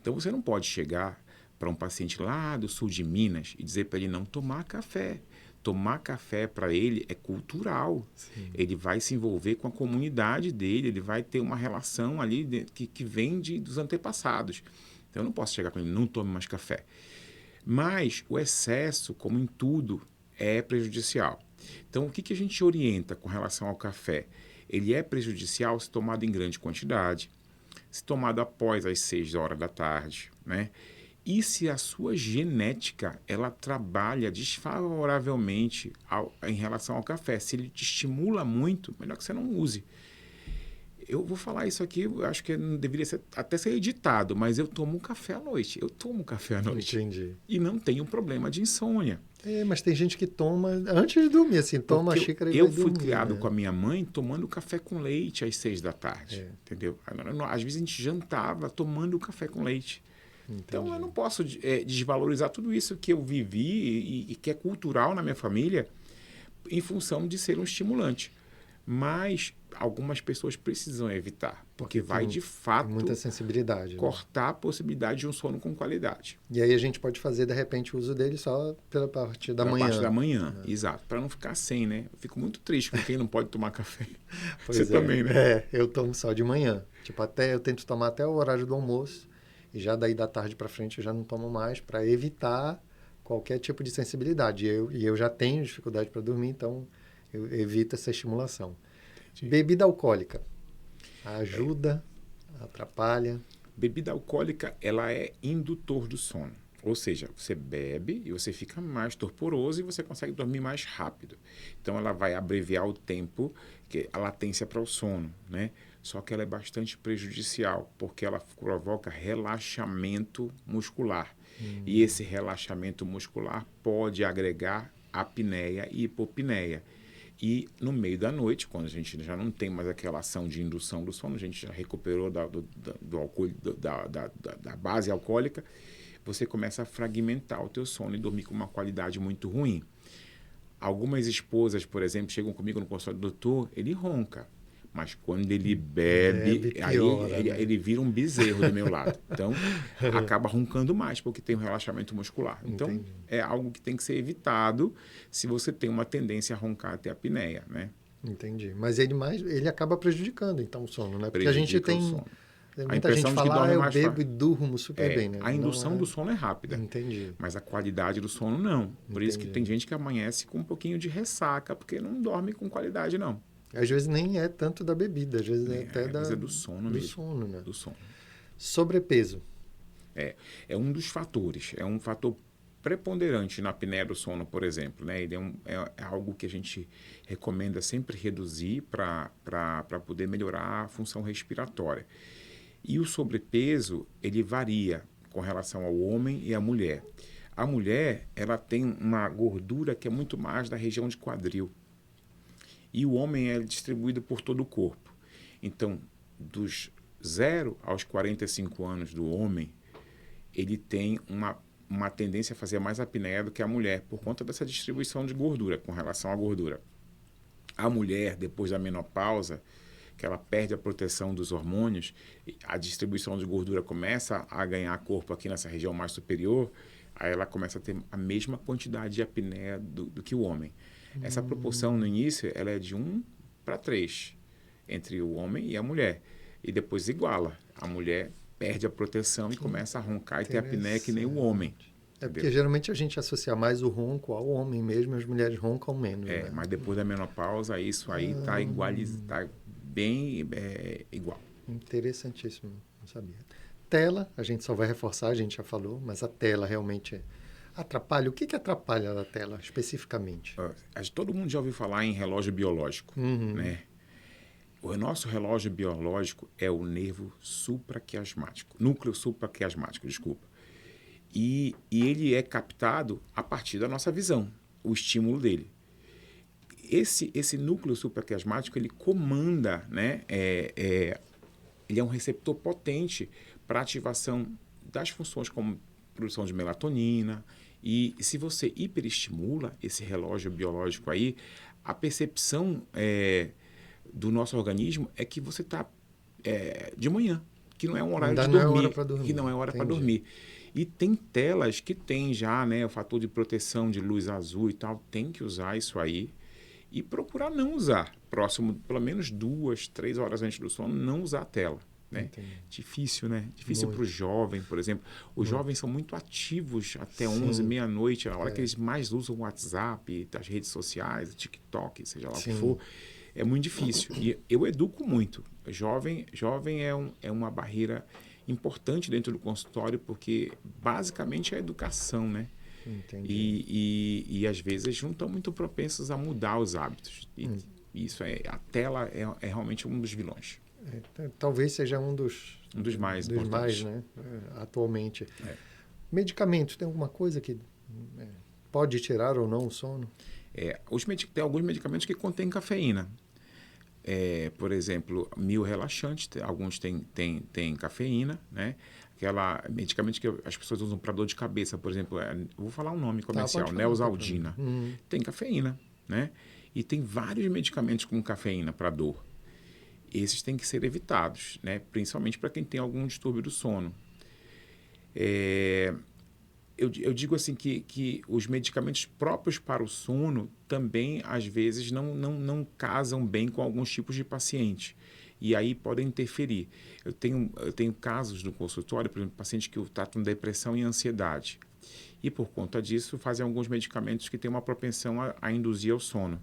Então, você não pode chegar para um paciente lá do sul de Minas e dizer para ele não tomar café. Tomar café para ele é cultural. Sim. Ele vai se envolver com a comunidade dele, ele vai ter uma relação ali que vem dos antepassados. Então, eu não posso chegar para ele, não tome mais café. Mas o excesso, como em tudo, é prejudicial. Então, o que a gente orienta com relação ao café? Ele é prejudicial se tomado em grande quantidade, se tomado após as 6 horas da tarde, né? E se a sua genética, ela trabalha desfavoravelmente em relação ao café. Se ele te estimula muito, melhor que você não use. Eu vou falar isso aqui, eu acho que não deveria até ser editado, mas eu tomo café à noite. Eu tomo café à noite. Entendi. E não tenho problema de insônia. Mas tem gente que toma antes de dormir, assim, toma a xícara e vai dormir. Eu fui criado com a minha mãe tomando café com leite às 6 da tarde, entendeu? Às vezes a gente jantava tomando café com leite. Entendi. Então eu não posso desvalorizar tudo isso que eu vivi e que é cultural na minha família em função de ser um estimulante. Mas algumas pessoas precisam evitar, porque vai de fato muita sensibilidade, cortar a possibilidade de um sono com qualidade. E aí a gente pode fazer, de repente, o uso dele só pela parte da manhã. Pela parte da manhã, exato. Para não ficar sem, né? Eu fico muito triste com quem não pode tomar café. Você também, né? Eu tomo só de manhã. Tipo, eu tento tomar até o horário do almoço, e já daí da tarde para frente eu já não tomo mais, para evitar qualquer tipo de sensibilidade. E eu já tenho dificuldade para dormir, então eu evito essa estimulação. Entendi. Bebida alcoólica. Ajuda, atrapalha? Bebida alcoólica, ela é indutor do sono. Ou seja, você bebe e você fica mais torporoso e você consegue dormir mais rápido. Então, ela vai abreviar o tempo, a latência para o sono, né? Só que ela é bastante prejudicial, porque ela provoca relaxamento muscular. E esse relaxamento muscular pode agregar apneia e hipopneia. E no meio da noite, quando a gente já não tem mais aquela ação de indução do sono, a gente já recuperou da base alcoólica, você começa a fragmentar o teu sono e dormir com uma qualidade muito ruim. Algumas esposas, por exemplo, chegam comigo no consultório, doutor, ele ronca. Mas quando ele bebe, piora, aí né? ele vira um bezerro do meu lado. Então, acaba roncando mais, porque tem um relaxamento muscular. Então, Entendi. é algo que tem que ser evitado se você tem uma tendência a roncar até a apneia, né? Entendi. Mas ele acaba prejudicando, então, o sono, né? Porque a gente Prejudica o tem... sono. A Muita gente impressão de que fala, dorme eu mais bebo fácil. e durmo super bem, né? A Não indução do sono é rápida. Entendi. Mas a qualidade do sono, não. Por isso que Entendi. tem gente que amanhece com um pouquinho de ressaca, porque não dorme com qualidade, não. Às vezes nem é tanto da bebida, às vezes é até Às vezes é do sono do mesmo. sono, né? Do sono. Sobrepeso. É um dos fatores. É um fator preponderante na apneia do sono, por exemplo. Né? Ele é algo que a gente recomenda sempre reduzir para poder melhorar a função respiratória. E o sobrepeso, ele varia com relação ao homem e à mulher. A mulher, ela tem uma gordura que é muito mais da região de quadril. E o homem é distribuído por todo o corpo. Então, dos 0 aos 45 anos do homem, ele tem uma tendência a fazer mais apneia do que a mulher, por conta dessa distribuição de gordura, com relação à gordura. A mulher, depois da menopausa, que ela perde a proteção dos hormônios, a distribuição de gordura começa a ganhar corpo aqui nessa região mais superior, aí ela começa a ter a mesma quantidade de apneia do que o homem. Essa proporção no início ela é de 1 para 3 entre o homem e a mulher. E depois iguala. A mulher perde a proteção e começa a roncar e ter apneia que nem o homem. É porque geralmente a gente associa mais o ronco ao homem mesmo, as mulheres roncam menos. Né? Mas depois da menopausa, isso aí está tá bem igual. Interessantíssimo, não sabia. Tela, a gente só vai reforçar, a gente já falou, mas a tela realmente atrapalha. O que atrapalha a tela especificamente? Todo mundo já ouviu falar em relógio biológico, né? O nosso relógio biológico é o nervo supraquiasmático, núcleo supraquiasmático, desculpa. E ele é captado a partir da nossa visão, o estímulo dele. Esse núcleo supraquiasmático, ele comanda, né? Ele é um receptor potente para ativação das funções como produção de melatonina. E se você hiperestimula esse relógio biológico aí, a percepção do nosso organismo é que você está de manhã, que não é um horário de dormir, que não é hora para dormir. E tem telas que tem já, né, o fator de proteção de luz azul e tal, tem que usar isso aí e procurar não usar, próximo, pelo menos 2, 3 horas antes do sono, não usar a tela. Né? Difícil, né? Difícil para o jovem, por exemplo. Os jovens são muito ativos até 11, meia-noite, a hora que eles mais usam o WhatsApp, as redes sociais, o TikTok, seja lá o que for. É muito difícil. E eu educo muito. Jovem é uma barreira importante dentro do consultório, porque basicamente é a educação, né? E às vezes eles não estão muito propensos a mudar os hábitos. E isso a tela é realmente um dos vilões. Talvez seja um dos mais importantes, né? Atualmente. Medicamentos, tem alguma coisa que pode tirar ou não o sono? Tem alguns medicamentos que contêm cafeína. Por exemplo, relaxante, alguns têm cafeína, né? Medicamento que as pessoas usam para dor de cabeça, por exemplo, vou falar um nome comercial, Neosaldina. Tem cafeína, né? E tem vários medicamentos com cafeína para dor. Esses têm que ser evitados, né? Principalmente para quem tem algum distúrbio do sono. Eu digo assim que os medicamentos próprios para o sono também, às vezes, não casam bem com alguns tipos de paciente. E aí podem interferir. Eu tenho casos no consultório, por exemplo, pacientes que tratam depressão e ansiedade. E por conta disso, fazem alguns medicamentos que têm uma propensão a induzir ao sono.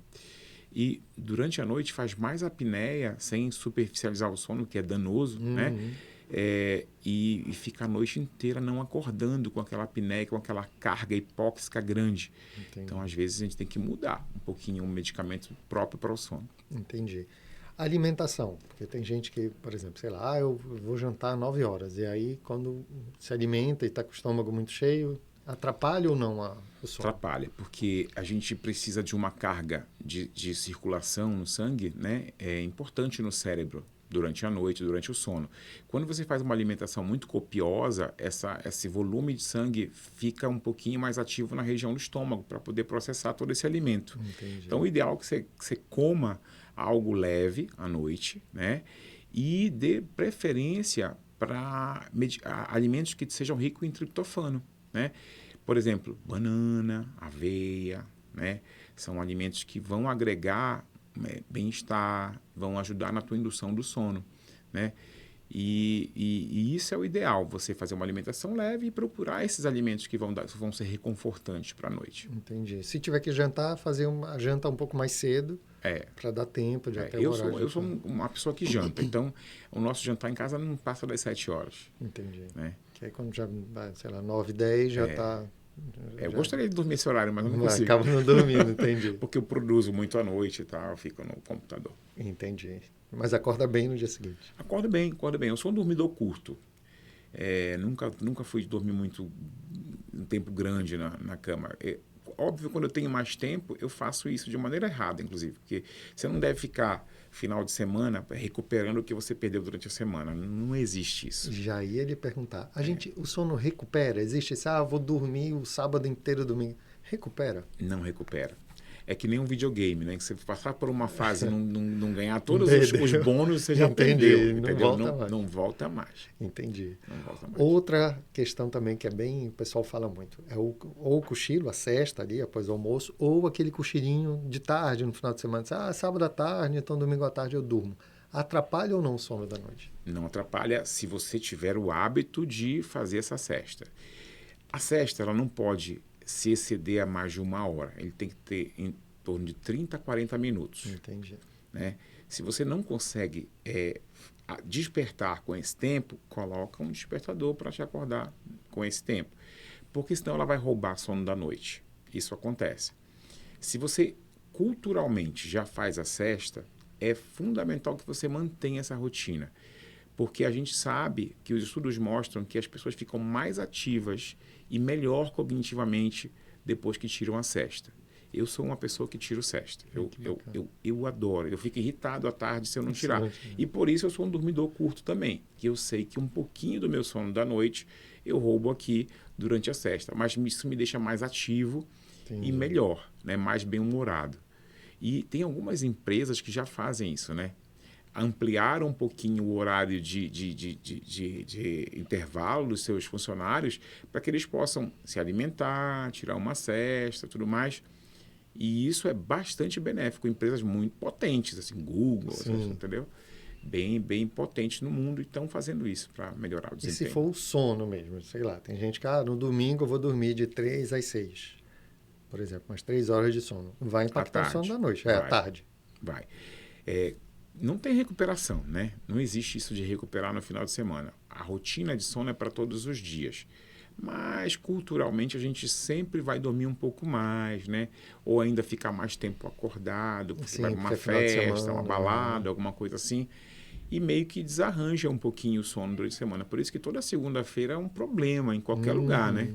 E durante a noite faz mais apneia, sem superficializar o sono, que é danoso, né? e fica a noite inteira não acordando com aquela apneia, com aquela carga hipóxica grande. Entendi. Então, às vezes, a gente tem que mudar um pouquinho o medicamento próprio para o sono. Entendi. Alimentação, porque tem gente que, por exemplo, sei lá, eu vou jantar 9 horas, e aí quando se alimenta e está com o estômago muito cheio, atrapalha ou não o sono? Atrapalha, porque a gente precisa de uma carga de circulação no sangue, né? É importante no cérebro durante a noite, durante o sono. Quando você faz uma alimentação muito copiosa, esse volume de sangue fica um pouquinho mais ativo na região do estômago para poder processar todo esse alimento. Entendi. Então, o ideal é que você coma algo leve à noite, né? E dê preferência para alimentos que sejam ricos em triptofano, né? Por exemplo, banana, aveia, né? São alimentos que vão agregar bem-estar, vão ajudar na tua indução do sono, né? E isso é o ideal, você fazer uma alimentação leve e procurar esses alimentos que vão ser reconfortantes para a noite. Entendi. Se tiver que jantar, fazer uma janta um pouco mais cedo, para dar tempo de até o horário. Eu sou uma pessoa que janta, então o nosso jantar em casa não passa das 7 horas. Entendi. Né? Que aí quando já, sei lá, 9, 10 já está... Eu gostaria de dormir esse horário, mas eu não consigo. Acaba não dormindo, entendi. Porque eu produzo muito à noite e tal, eu fico no computador. Entendi. Mas acorda bem no dia seguinte. Acorda bem, acorda bem. Eu sou um dormidor curto. Nunca fui dormir muito um tempo grande na cama. Óbvio, quando eu tenho mais tempo, eu faço isso de maneira errada, inclusive. Porque você não deve ficar final de semana recuperando o que você perdeu durante a semana. Não existe isso. Já ia lhe perguntar. O sono recupera? Existe esse, vou dormir o sábado inteiro, domingo. Recupera? Não recupera. É que nem um videogame, né? Que você passar por uma fase e não ganhar todos os bônus, você já perdeu. Não volta mais. Entendi. Não volta mais. Outra questão também que o pessoal fala muito, é ou o cochilo, a sesta ali, após o almoço, ou aquele cochilinho de tarde, no final de semana. Sábado à tarde, então domingo à tarde eu durmo. Atrapalha ou não o sono da noite? Não atrapalha se você tiver o hábito de fazer essa sesta. A sesta, ela não pode se exceder a mais de 1 hora. Ele tem que ter em torno de 30 a 40 minutos. Entendi. Né? Se você não consegue despertar com esse tempo, coloca um despertador para te acordar com esse tempo. Porque senão ela vai roubar sono da noite. Isso acontece. Se você culturalmente já faz a sesta, é fundamental que você mantenha essa rotina. Porque a gente sabe que os estudos mostram que as pessoas ficam mais ativas e melhor cognitivamente depois que tiram a sesta. Eu sou uma pessoa que tiro sesta. Eu adoro. Eu fico irritado à tarde se eu não tirar. E por isso eu sou um dormidor curto também. Que eu sei que um pouquinho do meu sono da noite eu roubo aqui durante a sesta. Mas isso me deixa mais ativo e melhor, né? Mais bem-humorado. E tem algumas empresas que já fazem isso, né? Ampliaram um pouquinho o horário de intervalo dos seus funcionários para que eles possam se alimentar, tirar uma sesta, tudo mais. E isso é bastante benéfico. Empresas muito potentes, assim, Google, entendeu? Bem potentes no mundo e estão fazendo isso para melhorar o desempenho. E se for o sono mesmo? Sei lá, tem gente que no domingo eu vou dormir de 3 às 6, por exemplo, umas 3 horas de sono. Vai impactar o sono da noite. À tarde. Vai. Não tem recuperação, né? Não existe isso de recuperar no final de semana. A rotina de sono é para todos os dias. Mas, culturalmente, a gente sempre vai dormir um pouco mais, né? Ou ainda ficar mais tempo acordado, porque vai uma festa, uma balada, alguma coisa assim. E meio que desarranja um pouquinho o sono durante a semana. Por isso que toda segunda-feira é um problema em qualquer lugar, né?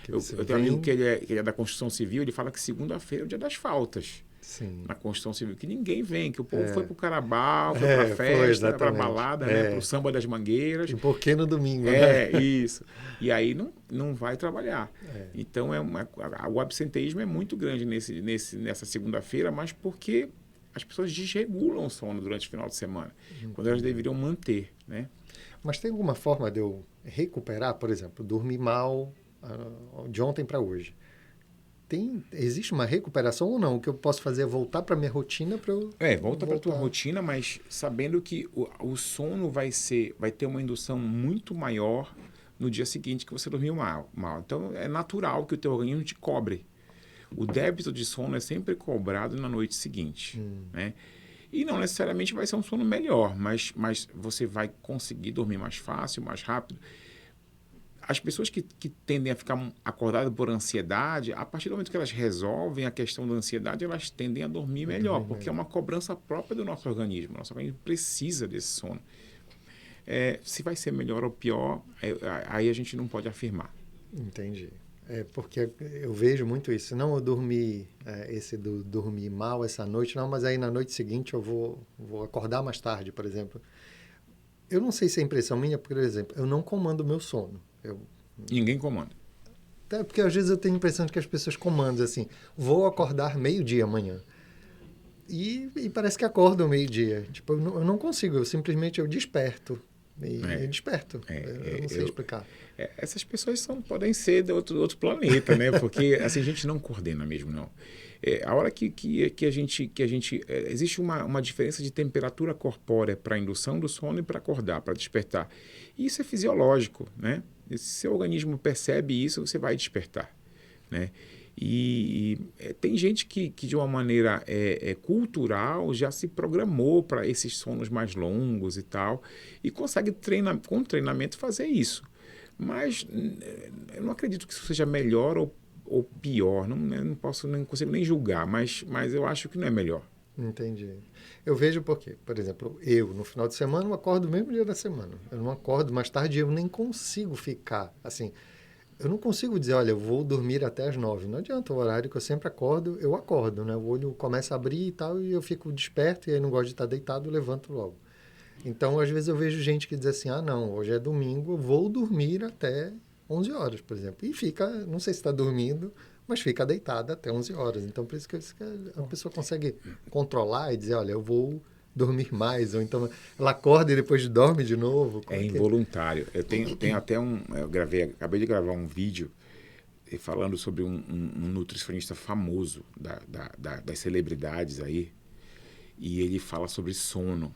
Eu tenho um amigo que ele é da construção civil, ele fala que segunda-feira é o dia das faltas. Sim. Na construção civil, que ninguém vem, que o povo foi pro carnaval, foi pra festa, pra balada, né, pro samba das mangueiras. E por que no domingo, né? Isso. E aí não vai trabalhar. Então, o absenteísmo é muito grande nessa segunda-feira, mas porque as pessoas desregulam o sono durante o final de semana, quando elas deveriam manter, né? Mas tem alguma forma de eu recuperar, por exemplo, dormir mal de ontem para hoje? Existe uma recuperação ou não? O que eu posso fazer é voltar para a minha rotina para eu... Volta para a tua rotina, mas sabendo que o sono vai ter uma indução muito maior no dia seguinte que você dormiu mal. Então, é natural que o teu organismo te cobre. O débito de sono é sempre cobrado na noite seguinte, né? E não necessariamente vai ser um sono melhor, mas você vai conseguir dormir mais fácil, mais rápido. As pessoas que tendem a ficar acordadas por ansiedade, a partir do momento que elas resolvem a questão da ansiedade, elas tendem a dormir melhor, porque é uma cobrança própria do nosso organismo. Nosso organismo precisa desse sono. Se vai ser melhor ou pior, aí a gente não pode afirmar. Entendi. Porque eu vejo muito isso. Não, eu dormi, esse do dormir mal essa noite, não, mas aí na noite seguinte eu vou acordar mais tarde, por exemplo. Eu não sei se é impressão minha, por exemplo, eu não comando o meu sono. Ninguém comanda. Até porque às vezes eu tenho a impressão de que as pessoas comandam assim, vou acordar meio-dia amanhã. E parece que acordam meio-dia. Tipo, eu não consigo, eu simplesmente desperto. Eu desperto. Eu não sei explicar. Essas pessoas podem ser de outro planeta, né? Porque assim, a gente não coordena mesmo, não. A hora que a gente existe uma diferença de temperatura corpórea para a indução do sono e para acordar, para despertar. E isso é fisiológico, né? Se seu organismo percebe isso, você vai despertar, né? E tem gente que de uma maneira cultural já se programou para esses sonos mais longos e tal, e consegue com treinamento fazer isso. Mas eu não acredito que isso seja melhor ou pior. Não consigo nem julgar, mas eu acho que não é melhor. Entendi. Eu vejo porque, por exemplo, no final de semana, eu acordo no mesmo dia da semana. Eu não acordo mais tarde, eu nem consigo ficar, assim, eu não consigo dizer, olha, eu vou dormir até as 9. Não adianta, o horário que eu sempre acordo, eu acordo, né? O olho começa a abrir e tal, e eu fico desperto, e aí não gosto de estar deitado, eu levanto logo. Então, às vezes eu vejo gente que diz assim, não, hoje é domingo, eu vou dormir até 11 horas, por exemplo. E fica, não sei se está dormindo, mas fica deitada até 11 horas. Então, por isso que a pessoa consegue controlar e dizer, olha, eu vou dormir mais. Ou então ela acorda e depois dorme de novo. É involuntário. Eu tenho até acabei de gravar um vídeo falando sobre um nutricionista famoso das celebridades aí. E ele fala sobre sono.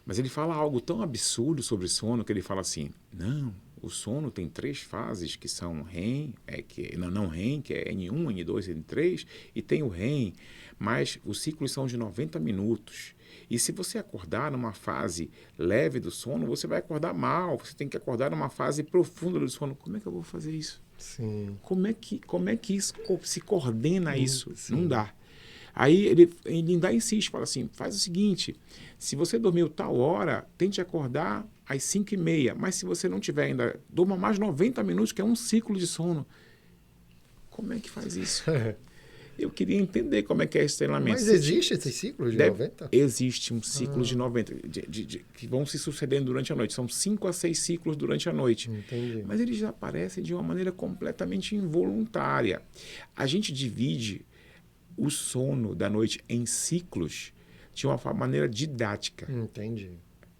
Mas ele fala algo tão absurdo sobre sono que ele fala assim, não, o sono tem 3 fases que são REM, não REM, que é N1, N2, N3, e tem o REM, mas os ciclos são de 90 minutos. E se você acordar numa fase leve do sono, você vai acordar mal, você tem que acordar numa fase profunda do sono. Como é que eu vou fazer isso? Sim. Como é que isso se coordena isso? Sim. Não dá. Aí ele ainda insiste, fala assim, faz o seguinte, se você dormiu tal hora, tente acordar às 5h30, mas se você não tiver ainda, durma mais 90 minutos, que é um ciclo de sono. Como é que faz isso? Eu queria entender como é que é esse treinamento. Mas existe esse ciclo de 90? Existe um ciclo de 90, que vão se sucedendo durante a noite. São 5 a 6 ciclos durante a noite. Entendi. Mas eles aparecem de uma maneira completamente involuntária. A gente divide o sono da noite em ciclos de uma maneira didática. Entendi.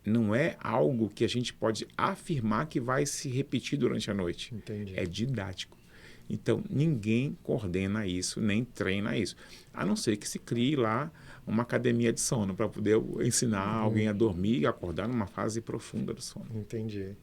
Não é algo que a gente pode afirmar que vai se repetir durante a noite. Entendi. É didático. Então, ninguém coordena isso, nem treina isso. A não ser que se crie lá uma academia de sono para poder ensinar alguém a dormir e acordar numa fase profunda do sono. Entendi.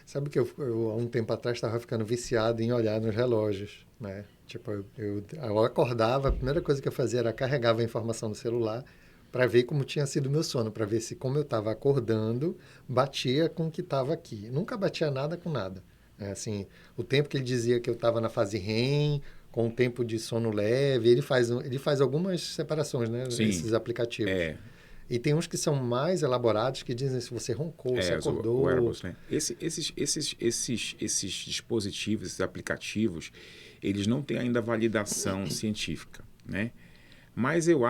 Sabe que eu há um tempo atrás estava ficando viciado em olhar nos relógios, né? Tipo, eu acordava, a primeira coisa que eu fazia era carregava a informação no celular para ver como tinha sido o meu sono, para ver se como eu estava acordando, batia com o que estava aqui. Nunca batia nada com nada. Assim, o tempo que ele dizia que eu estava na fase REM, com o tempo de sono leve, ele faz algumas separações, né? Sim. Esses aplicativos. E tem uns que são mais elaborados que dizem se você roncou, se acordou. O wearables, né? Esses dispositivos, esses aplicativos, eles não têm ainda validação científica, né? Mas eu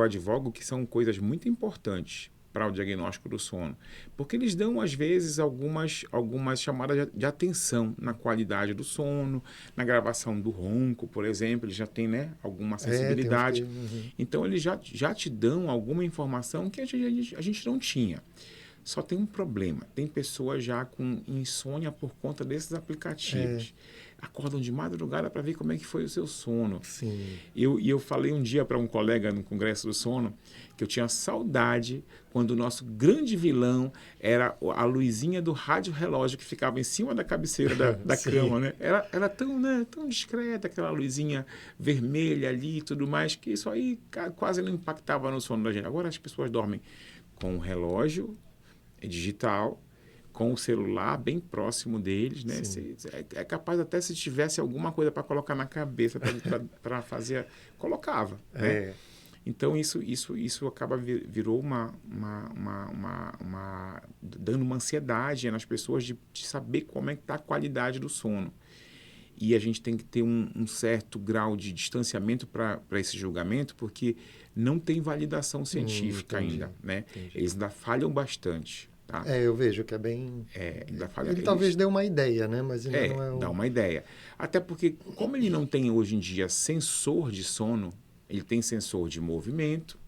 advogo que são coisas muito importantes para o diagnóstico do sono, porque eles dão, às vezes, algumas chamadas de atenção na qualidade do sono, na gravação do ronco, por exemplo, eles já têm, né, alguma sensibilidade. Então, eles já te dão alguma informação que a gente não tinha. Só tem um problema, tem pessoas já com insônia por conta desses aplicativos. acordam de madrugada para ver como é que foi o seu sono. Sim. Eu falei um dia para um colega no Congresso do Sono que eu tinha saudade quando o nosso grande vilão era a luzinha do rádio relógio que ficava em cima da cabeceira da cama, né? Era tão, né, tão discreta, aquela luzinha vermelha ali e tudo mais, que isso aí quase não impactava no sono da gente. Agora as pessoas dormem com o relógio digital, com o celular bem próximo deles, né? É capaz até se tivesse alguma coisa para colocar na cabeça para fazer, colocava, né? Então isso acaba virou dando uma ansiedade nas pessoas de saber como é que está a qualidade do sono. E a gente tem que ter um certo grau de distanciamento para esse julgamento, porque não tem validação científica ainda, né? Eles ainda falham bastante. Tá? Eu vejo que é bem... ainda falha. Ele talvez dê uma ideia, né? Mas ainda não é dá uma ideia. Até porque, como ele não tem hoje em dia sensor de sono, ele tem sensor de movimento,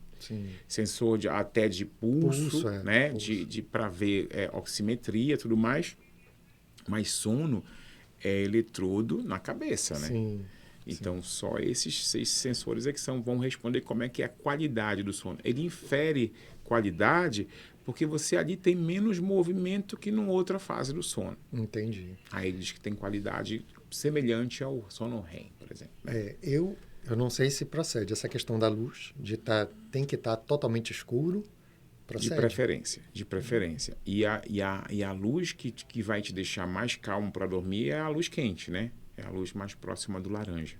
sensor até de pulso, né? Pulso. Para ver oximetria e tudo mais. Mas sono é eletrodo na cabeça, né? Sim. Então, só esses 6 sensores é que vão responder como é que é a qualidade do sono. Ele infere qualidade porque você ali tem menos movimento que numa outra fase do sono. Entendi. Aí ele diz que tem qualidade semelhante ao sono REM, por exemplo. Né? Eu não sei se procede essa questão da luz, tem que estar totalmente escuro. Procede? De preferência. E a luz que vai te deixar mais calmo para dormir é a luz quente, né? É a luz mais próxima do laranja.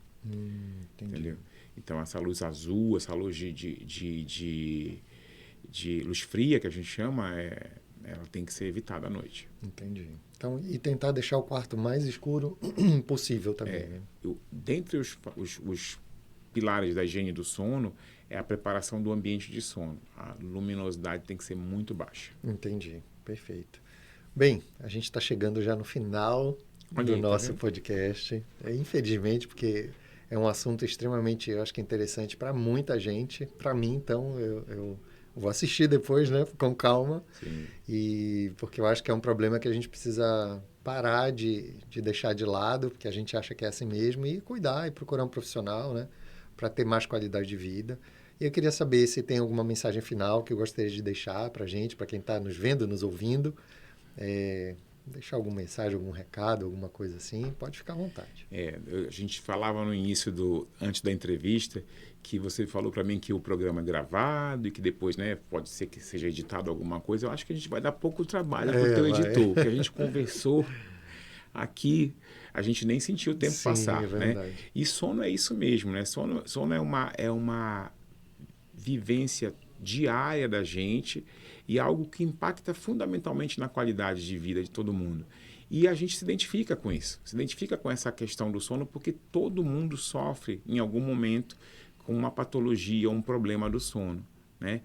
Entendeu? Então, essa luz azul, essa luz de luz fria, que a gente chama, ela tem que ser evitada à noite. Entendi. Então, e tentar deixar o quarto mais escuro possível também. Né? Dentre os pilares da higiene do sono, é a preparação do ambiente de sono. A luminosidade tem que ser muito baixa. Entendi. Perfeito. Bem, a gente está chegando já no final do nosso podcast. Infelizmente, porque é um assunto extremamente, eu acho que interessante para muita gente. Para mim, então, eu vou assistir depois, né, com calma. Sim. E porque eu acho que é um problema que a gente precisa parar de deixar de lado, porque a gente acha que é assim mesmo, e cuidar e procurar um profissional, né, para ter mais qualidade de vida. E eu queria saber se tem alguma mensagem final que eu gostaria de deixar para a gente, para quem está nos vendo, nos ouvindo. Deixar alguma mensagem, algum recado, alguma coisa assim, pode ficar à vontade. A gente falava no início, antes da entrevista, que você falou para mim que o programa é gravado e que depois, né, pode ser que seja editado alguma coisa. Eu acho que a gente vai dar pouco trabalho para o teu editor, que a gente conversou aqui, a gente nem sentiu o tempo passar. Né? E sono é isso mesmo, né? Sono é uma vivência diária da gente e algo que impacta fundamentalmente na qualidade de vida de todo mundo. E a gente se identifica com isso, se identifica com essa questão do sono porque todo mundo sofre em algum momento com uma patologia ou um problema do sono, né?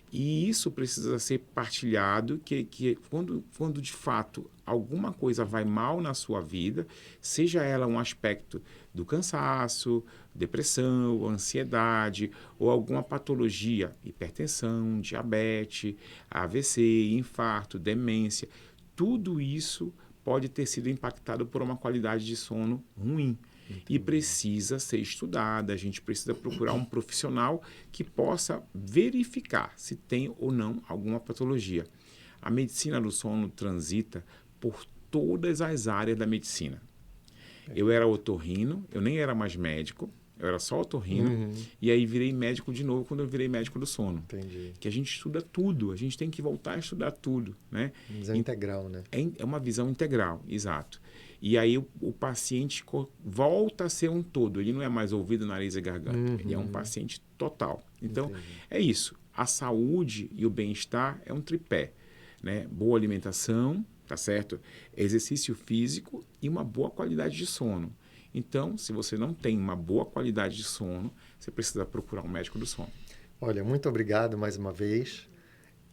E isso precisa ser partilhado, que quando de fato alguma coisa vai mal na sua vida, seja ela um aspecto do cansaço, depressão, ansiedade ou alguma patologia, hipertensão, diabetes, AVC, infarto, demência, tudo isso pode ter sido impactado por uma qualidade de sono ruim. Entendi. E precisa ser estudada, a gente precisa procurar um profissional que possa verificar se tem ou não alguma patologia. A medicina do sono transita por todas as áreas da medicina. Eu era otorrino, eu nem era mais médico, eu era só otorrino, e aí virei médico de novo quando eu virei médico do sono. Entendi. Que a gente estuda tudo, a gente tem que voltar a estudar tudo. Né? Visão integral, né? É uma visão integral, exato. E aí o paciente volta a ser um todo, ele não é mais ouvido, nariz e garganta, ele é um paciente total. Então, é isso, a saúde e o bem-estar é um tripé, né? Boa alimentação, tá certo? Exercício físico e uma boa qualidade de sono. Então, se você não tem uma boa qualidade de sono, você precisa procurar um médico do sono. Olha, muito obrigado mais uma vez.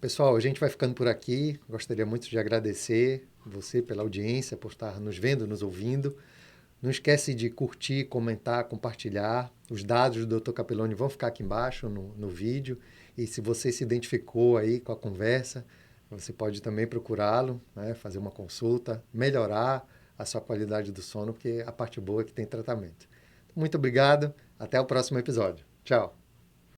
Pessoal, a gente vai ficando por aqui. Gostaria muito de agradecer você pela audiência, por estar nos vendo, nos ouvindo. Não esquece de curtir, comentar, compartilhar. Os dados do Dr. Capelloni vão ficar aqui embaixo no vídeo. E se você se identificou aí com a conversa, você pode também procurá-lo, né, fazer uma consulta, melhorar a sua qualidade do sono, porque a parte boa é que tem tratamento. Muito obrigado, até o próximo episódio. Tchau!